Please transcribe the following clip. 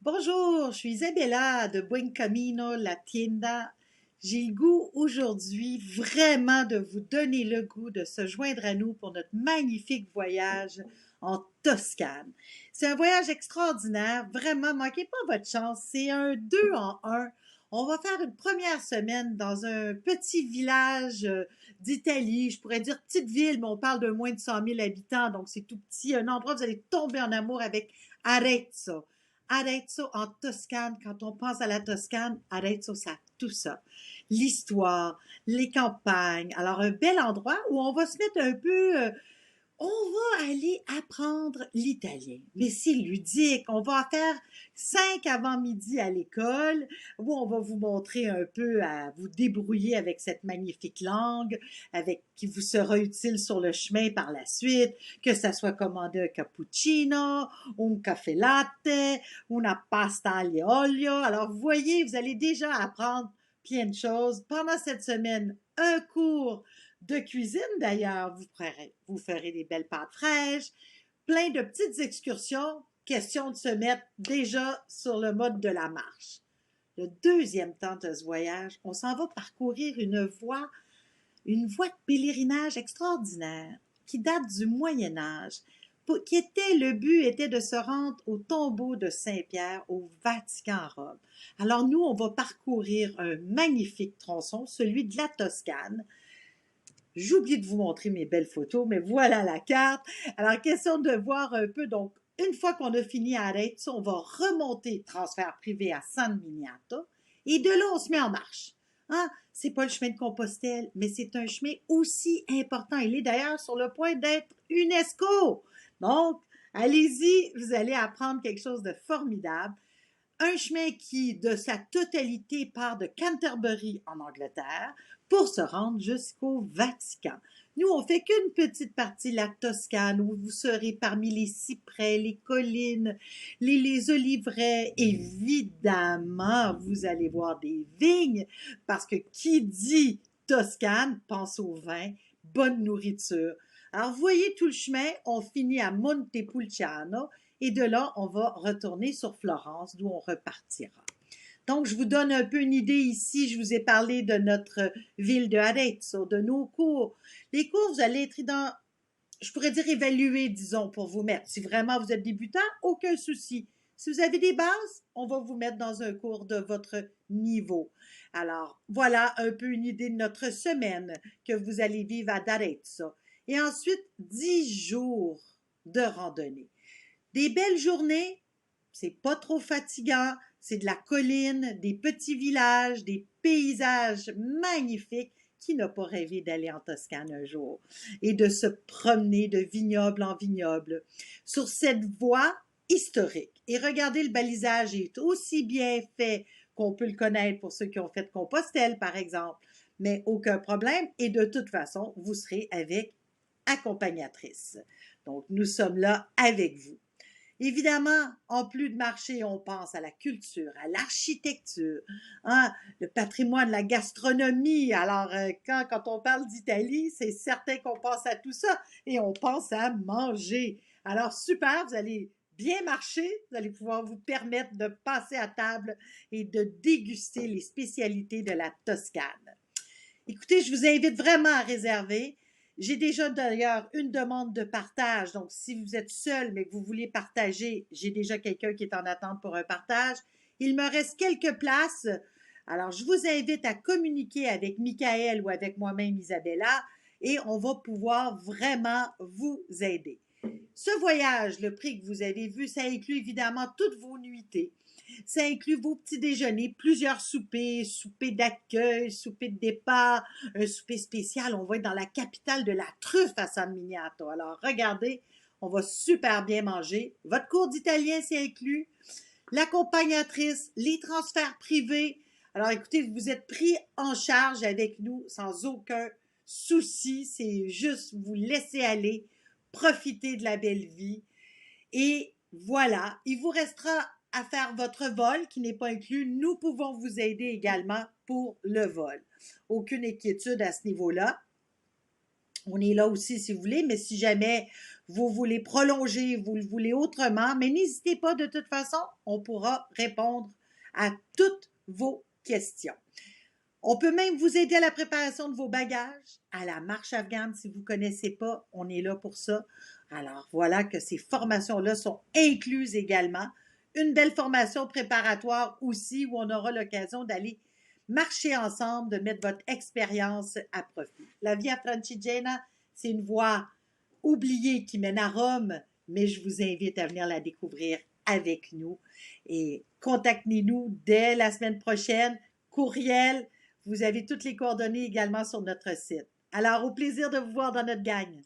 Bonjour, je suis Isabella de Buen Camino, la tienda. J'ai le goût aujourd'hui vraiment de vous donner le goût de se joindre à nous pour notre magnifique voyage en Toscane. C'est un voyage extraordinaire, vraiment, manquez pas votre chance. C'est un deux en un. On va faire une première semaine dans un petit village d'Italie. Je pourrais dire petite ville, mais on parle de moins de 100 000 habitants, donc c'est tout petit. Un endroit où vous allez tomber en amour avec Arezzo. Arezzo en Toscane, quand on pense à la Toscane, Arezzo, ça a tout ça. L'histoire, les campagnes. Alors, un bel endroit où on va se mettre un peu on va aller apprendre l'italien. Mais c'est ludique. On va faire 5 avant-midi à l'école où on va vous montrer un peu à vous débrouiller avec cette magnifique langue, avec qui vous sera utile sur le chemin par la suite, que ça soit commander un cappuccino, un café latte, una pasta aglio olio. Alors, vous voyez, vous allez déjà apprendre plein de choses pendant cette semaine. Un cours de cuisine d'ailleurs. Vous ferez des belles pâtes fraîches, plein de petites excursions, question de se mettre déjà sur le mode de la marche. Le deuxième temps de ce voyage, on s'en va parcourir une voie de pèlerinage extraordinaire qui date du Moyen Âge. Le but était de se rendre au tombeau de Saint-Pierre au Vatican à Rome. Alors nous, on va parcourir un magnifique tronçon, celui de la Toscane, j'oublie de vous montrer mes belles photos, mais voilà la carte. Alors, question de voir un peu. Donc, une fois qu'on a fini à Arezzo, on va remonter transfert privé à San Miniato. Et de là, on se met en marche. Hein? C'est pas le chemin de Compostelle, mais c'est un chemin aussi important. Il est d'ailleurs sur le point d'être UNESCO. Donc, allez-y, vous allez apprendre quelque chose de formidable. Un chemin qui, de sa totalité, part de Canterbury en Angleterre pour se rendre jusqu'au Vatican. Nous, on fait qu'une petite partie, la Toscane, où vous serez parmi les cyprès, les collines, les oliveraies. Évidemment, vous allez voir des vignes, parce que qui dit Toscane pense au vin, bonne nourriture. Alors, vous voyez tout le chemin, on finit à Montepulciano, et de là, on va retourner sur Florence, d'où on repartira. Donc, je vous donne un peu une idée ici. Je vous ai parlé de notre ville de Arezzo, de nos cours. Les cours, vous allez être je pourrais dire évalués, disons, pour vous mettre. Si vraiment vous êtes débutant, aucun souci. Si vous avez des bases, on va vous mettre dans un cours de votre niveau. Alors, voilà un peu une idée de notre semaine que vous allez vivre à D'Arezzo. Et ensuite, 10 jours de randonnée. Des belles journées, c'est pas trop fatigant, c'est de la colline, des petits villages, des paysages magnifiques. Qui n'a pas rêvé d'aller en Toscane un jour et de se promener de vignoble en vignoble sur cette voie historique? Et regardez, le balisage est aussi bien fait qu'on peut le connaître pour ceux qui ont fait Compostelle, par exemple, mais aucun problème. Et de toute façon, vous serez avec accompagnatrice. Donc, nous sommes là avec vous. Évidemment, en plus de marcher, on pense à la culture, à l'architecture, hein, le patrimoine, la gastronomie. Alors, quand on parle d'Italie, c'est certain qu'on pense à tout ça et on pense à manger. Alors, super, vous allez bien marcher, vous allez pouvoir vous permettre de passer à table et de déguster les spécialités de la Toscane. Écoutez, je vous invite vraiment à réserver. J'ai déjà d'ailleurs une demande de partage. Donc, si vous êtes seul, mais que vous voulez partager, j'ai déjà quelqu'un qui est en attente pour un partage. Il me reste quelques places. Alors, je vous invite à communiquer avec Michael ou avec moi-même, Isabella, et on va pouvoir vraiment vous aider. Ce voyage, le prix que vous avez vu, ça inclut évidemment toutes vos nuitées. Ça inclut vos petits déjeuners, plusieurs soupers, souper d'accueil, souper de départ, un souper spécial. On va être dans la capitale de la truffe à San Miniato. Alors, regardez, on va super bien manger. Votre cours d'italien, c'est inclus. L'accompagnatrice, les transferts privés. Alors, écoutez, vous êtes pris en charge avec nous sans aucun souci. C'est juste vous laisser aller, profiter de la belle vie. Et voilà, il vous restera à faire votre vol qui n'est pas inclus. Nous pouvons vous aider également pour le vol. Aucune inquiétude à ce niveau-là. On est là aussi si vous voulez, mais si jamais vous voulez prolonger, vous le voulez autrement, mais n'hésitez pas, de toute façon, on pourra répondre à toutes vos questions. On peut même vous aider à la préparation de vos bagages, à la marche afghane si vous ne connaissez pas, on est là pour ça. Alors voilà que ces formations-là sont incluses également. Une belle formation préparatoire aussi où on aura l'occasion d'aller marcher ensemble, de mettre votre expérience à profit. La Via Francigena, c'est une voie oubliée qui mène à Rome, mais je vous invite à venir la découvrir avec nous. Et contactez-nous dès la semaine prochaine. Courriel, vous avez toutes les coordonnées également sur notre site. Alors, au plaisir de vous voir dans notre gang.